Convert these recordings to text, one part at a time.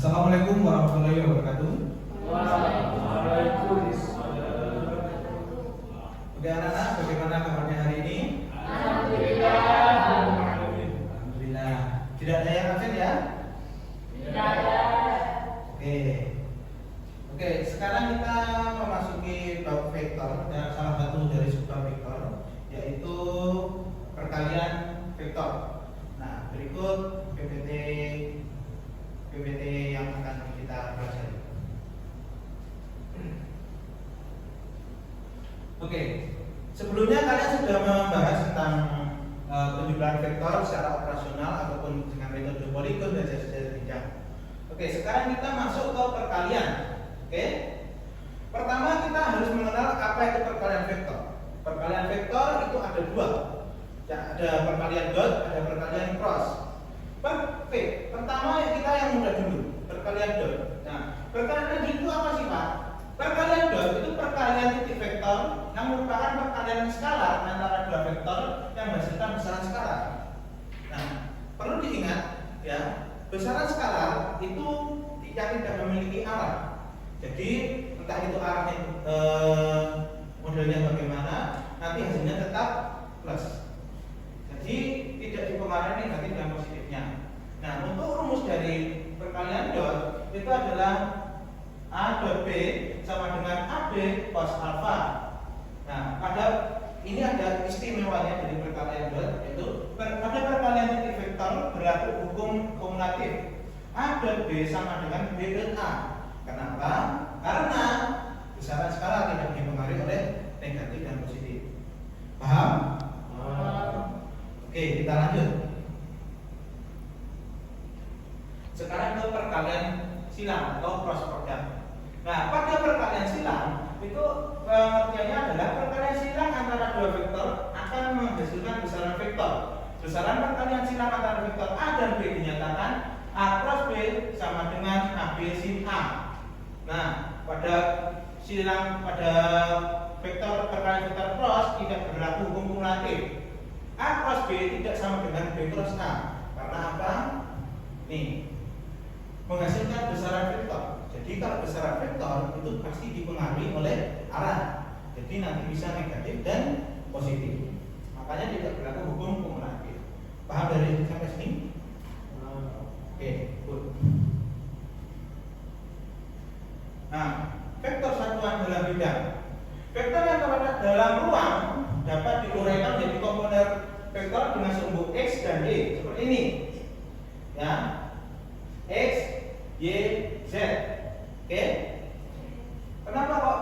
Assalamualaikum warahmatullahi wabarakatuh. Waalaikumsalam. Oke anak-anak, bagaimana kabarnya hari ini? Alhamdulillah. Alhamdulillah. Tidak ada yang absen ya? Tidak ada. Oke. Oke, sekarang kita memasuki bab vektor dan salah satu dari subbab vektor yaitu perkalian vektor. Nah, berikut PPT yang akan kita pelajari. Oke, sebelumnya kalian sudah membahas tentang penjumlahan vektor secara operasional ataupun dengan metode poligon dan jajar jenjang. Oke, sekarang kita masuk ke perkalian. Oke, pertama kita harus mengenal apa itu perkalian vektor. Perkalian vektor itu ada dua, ya, ada perkalian dot, ada perkalian cross. Pertama yang mudah dulu, perkalian dot. Nah, perkalian dot itu apa sih Pak? Perkalian dot itu perkalian titik vektor yang merupakan perkalian skalar antara dua vektor yang menghasilkan besaran skalar. Nah, perlu diingat ya, besaran skalar itu yang tidak memiliki arah. Jadi entah itu arahnya modelnya bagaimana, nanti hasilnya tetap plus. Jadi tidak dipengaruhi negatif dan positifnya. Nah, untuk rumus dari perkalian dot itu adalah A dot B sama dengan AB cos alpha. Nah, ini ada istimewanya dari perkalian dot, yaitu pada perkalian titik vektor berlaku hukum kumulatif. A dot B sama dengan B dot A. Kenapa? Karena besaran skala tidak dipengaruhi oleh negatif dan positif. Paham? Oke, kita lanjut. Sekarang ke perkalian silang atau cross product. Nah, pada perkalian silang itu pengertiannya adalah perkalian silang antara dua vektor akan menghasilkan besaran vektor. Besaran perkalian silang antara vektor A dan B dinyatakan A cross B sama dengan AB sin A. Nah, pada vektor perkalian vektor cross tidak berlaku hukum kumulatif. A cross B tidak sama dengan B cross A. Karena apa? Nih, menghasilkan besaran vektor. Jadi kalau besaran vektor itu pasti dipengaruhi oleh arah. Jadi nanti bisa negatif dan positif. Makanya tidak berlaku hukum kumulatif. Paham dari sampai sini? Oke, good. Nah, vektor satuan dalam bidang. Vektor yang terletak dalam ruang dapat diuraikan menjadi komponen vektor dengan sumbu X dan Y seperti ini. Ya. X, Y, Z. Oke. Kenapa kok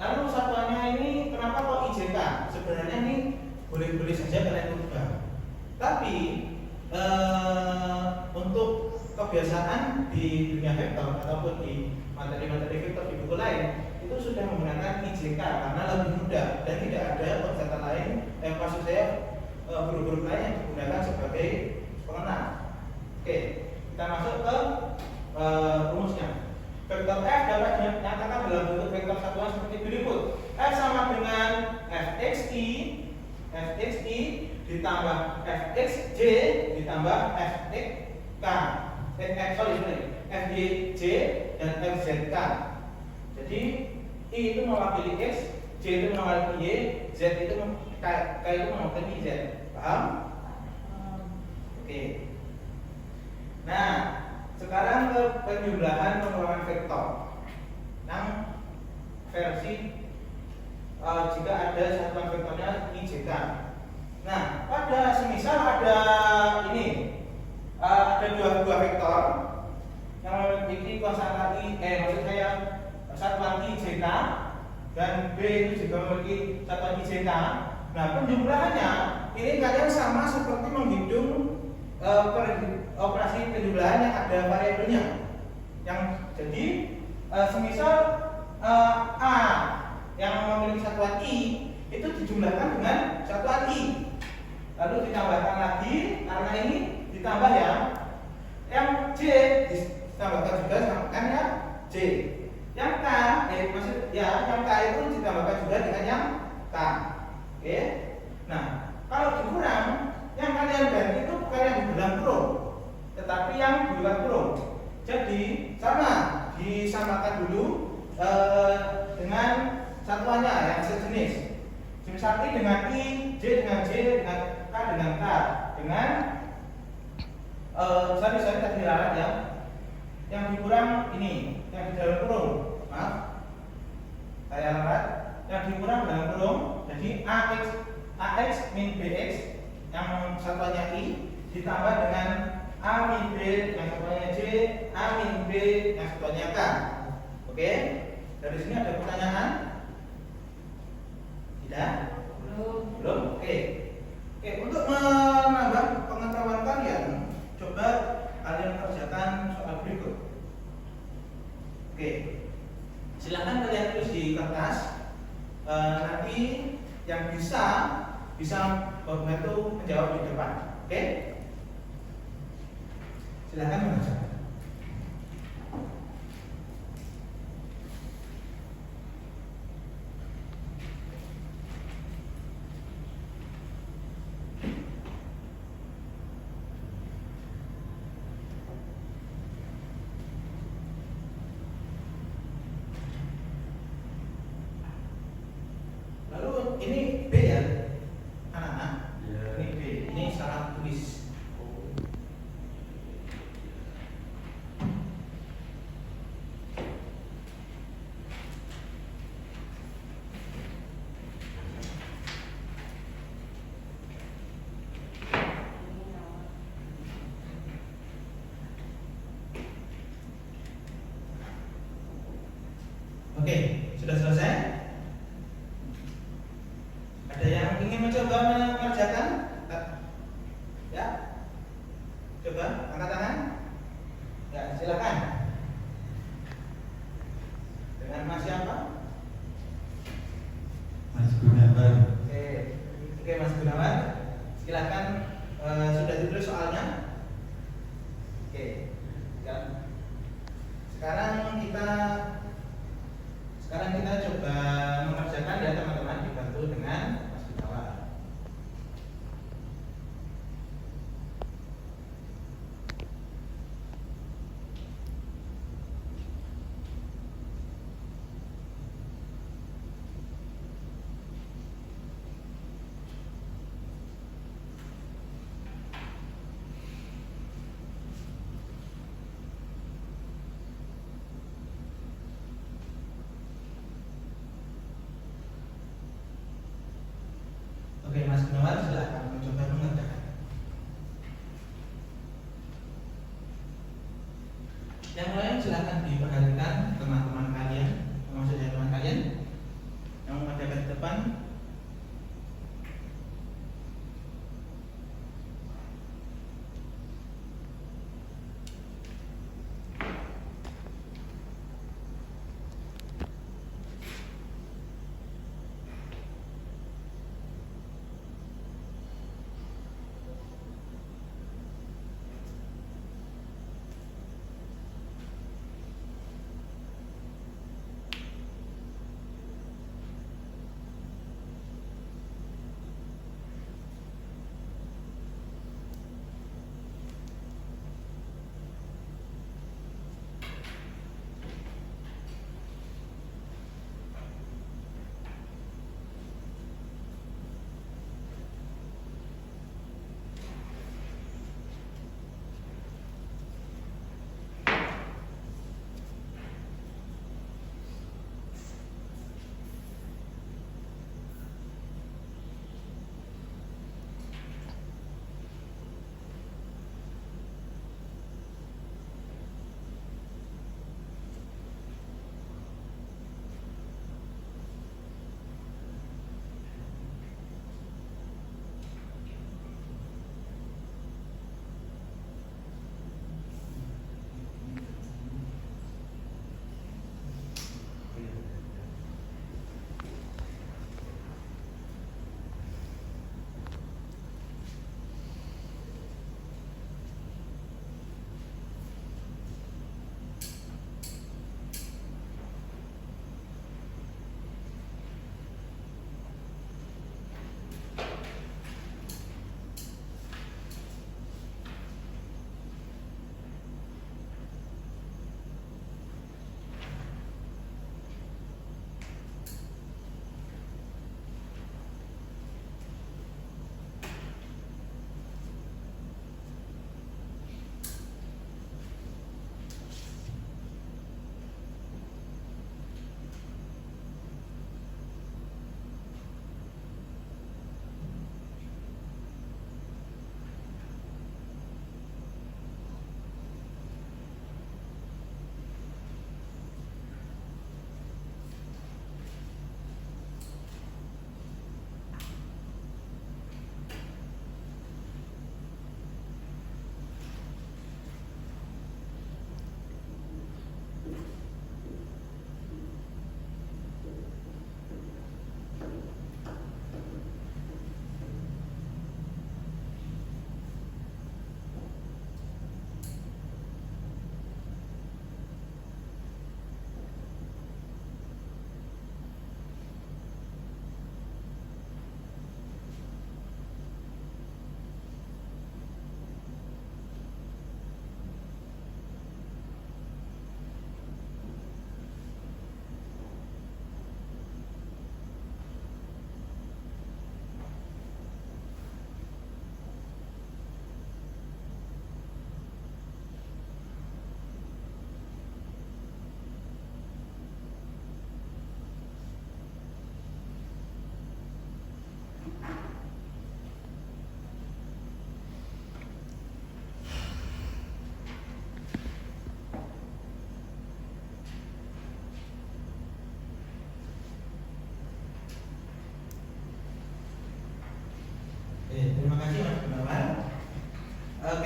lalu satuannya ini kenapa kok IJK? Sebenarnya ini boleh-boleh saja kalian ubah. Tapi untuk kebiasaan di dunia vektor ataupun di materi-materi vektor di buku lain itu sudah menggunakan IJK karena lebih mudah dan tidak ada konsep lain maksud saya huruf-huruf lain yang digunakan sebagai pengenal. Oke, kita masuk ke rumusnya. Vektor F dapat dinyatakan dalam bentuk vektor satuan seperti berikut. F sama dengan Fxi ditambah Fxj ditambah Fxk. Fyj dan Fzk. Jadi I itu mewakili X, J itu mewakili Y, Z itu K itu mewakili Z. Paham? Oke. Nah, sekarang ke penjumlahan pengulangan vektor yang versi jika ada satuan vektornya IJK. Nah, pada semisal ada ini ada dua vektor yang memiliki konstan maksud saya satuan IJK dan B itu juga memiliki satuan IJK. Nah, penjumlahannya ini kalian sama seperti menghitung operasi penjumlahan yang ada variabelnya. Yang jadi semisal A yang memiliki satuan I itu dijumlahkan dengan satuan I. Lalu ditambahkan lagi karena ini ditambah ya. Yang J ditambahkan juga sama N ya J. Yang K yang K itu ditambahkan juga dengan yang K. Oke. Nah, kalau dikurang yang kalian ganti itu kalian bilang huruf. sorry tadi ralat ya. Yang dikurang ini, yang di dalam kurung, maaf, saya ralat. Yang dikurang dalam kurung, jadi ax min bx yang satuannya i ditambah dengan a min b yang satuannya c, a min b yang satuannya k. Oke, dari sini ada pertanyaan? Tidak? Belum? Oke. Untuk menambah pengetahuan kalian, coba kalian kerjakan soal berikut. Oke, silahkan kalian tulis di kertas. Nanti yang bisa membantu menjawab di depan. Oke? Silahkan mengerjakan. Ini B ya, anak-anak. Ya. Ini B, ini salah tulis. Oke, sudah selesai? Ada yang ingin mencoba mengerjakan? Ya? Coba angkat tangan. Ya, silakan. Dengan Mas siapa? Mas Gunawan. Oke, Mas Gunawan. Silakan, sudah ditulis soalnya? Oke. Ya. Sekarang kita coba mengerjakan ya teman-teman, dibantu dengan Mas Gunawan. Oke, Mas Gunawan silakan mencoba mengerjakan. Yang lain silakan diperhatikan teman-teman kalian, maksudnya teman kalian yang mengerjakan di depan.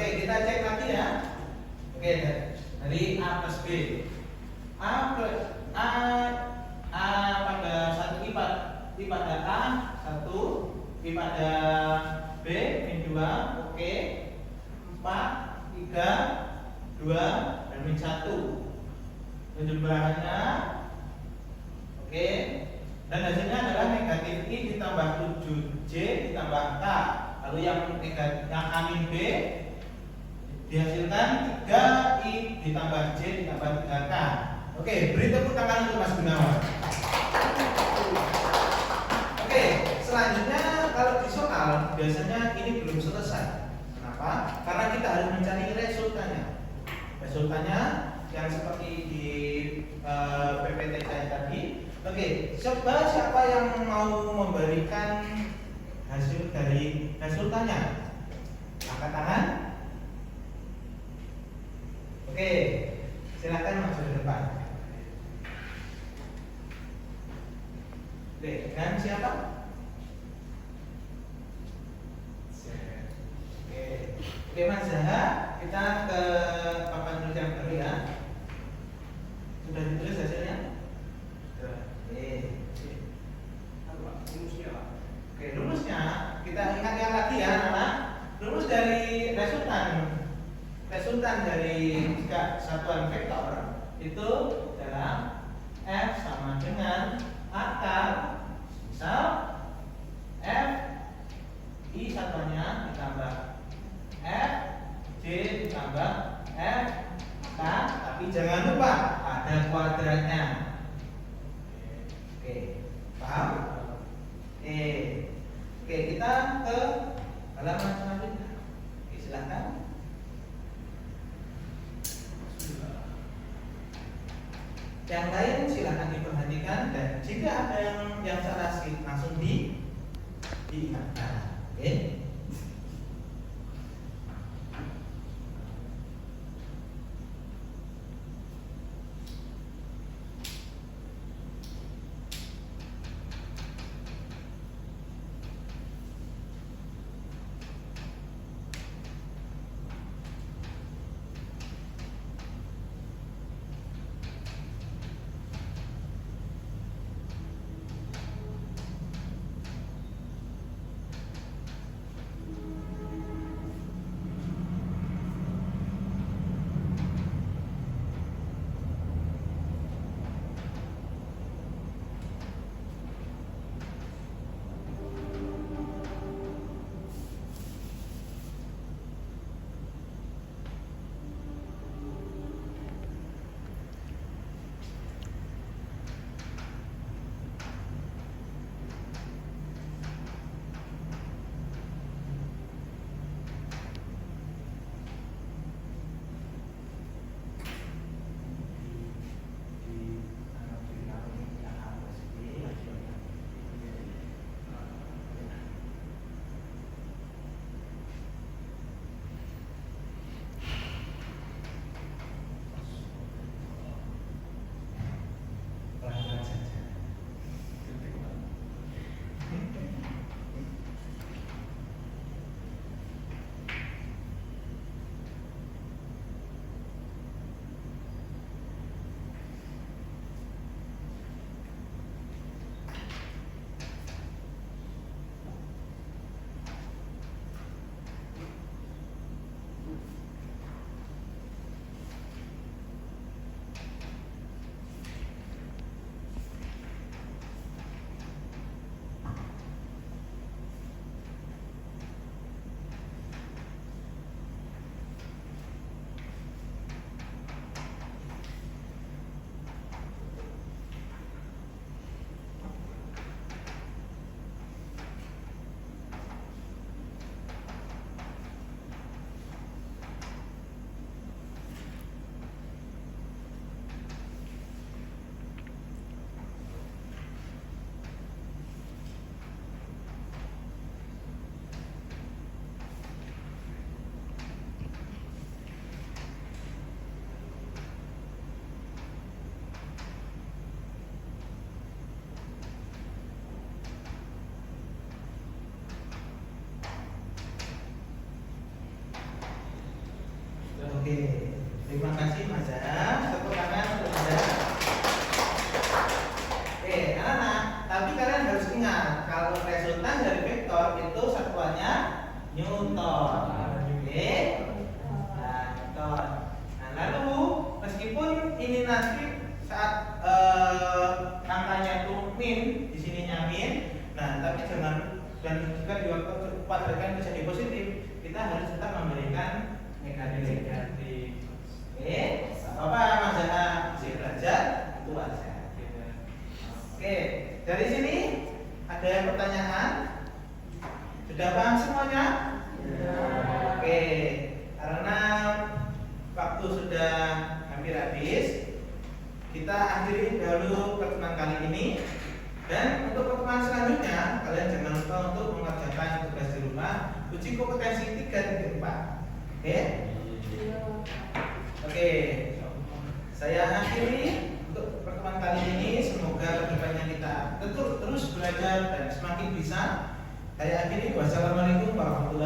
Oke, kita cek lagi ya. Oke, dari A plus B. A pada 1 I pada A 1, I pada B min 2. Oke. 4, 3, 2 dan min 1. Penjumlahannya oke. Dan hasilnya adalah negatif I ditambah 7J ditambah K. Lalu yang negatif yang A min B dihasilkan 3I ditambah J ditambah 3K. Oke, beri tepuk tangan untuk Mas Gunawan. Oke, selanjutnya kalau di soal biasanya ini belum selesai. Kenapa? Karena kita harus mencari resultannya. Resultannya yang seperti di PPT saya tadi. Oke, coba siapa yang mau memberikan hasil dari resultannya? Angkat tangan. Oke, silakan maju ke depan. Oke, dan siapa? Oke, Mas Zaha, kita ke papan tulis yang baru ya. Sudah ditulis hasilnya? Oke, rumusnya kita ingat lagi ya, anak. Rumus dari resultan dari jika satuan vektor itu adalah F sama dengan akar misal F I satuannya ditambah F J ditambah F K, tapi jangan lupa ada kuadratnya. Oke, paham? Oke, kita ke halaman selanjutnya. Oke, silakan. Yang lain silakan diperhatikan dan jika ada yang salah langsung diingatkan. Oke. Oke, terima kasih Mas Zaha. Tepuk tangan untuk Mas Zaha. Oke, anak-anak, tapi kalian harus ingat kalau resultan dari vektor itu satuannya Newton. Oke, nah, Newton. Nah, lalu meskipun ini nanti saat angkanya itu min, di sininya min. Nah, tapi jangan, dan juga di waktu kuadratkan bisa di positif, kita harus tetap memberikan negatif. Oke, apa Mas Zaha masih belajar itu aja. Oke, dari sini ada yang pertanyaan? Sudah paham semuanya? Oke, karena waktu sudah hampir habis, kita akhiri dahulu pertemuan kali ini. Dan untuk pertemuan selanjutnya, kalian jangan lupa untuk mengerjakan tugas di rumah uji kompetensi 3 dan 4. Oke? Oke. Saya akhiri untuk pertemuan kali ini. Semoga kedepannya kita terus belajar dan semakin bisa. Saya akhiri. Wassalamualaikum warahmatullahi wabarakatuh.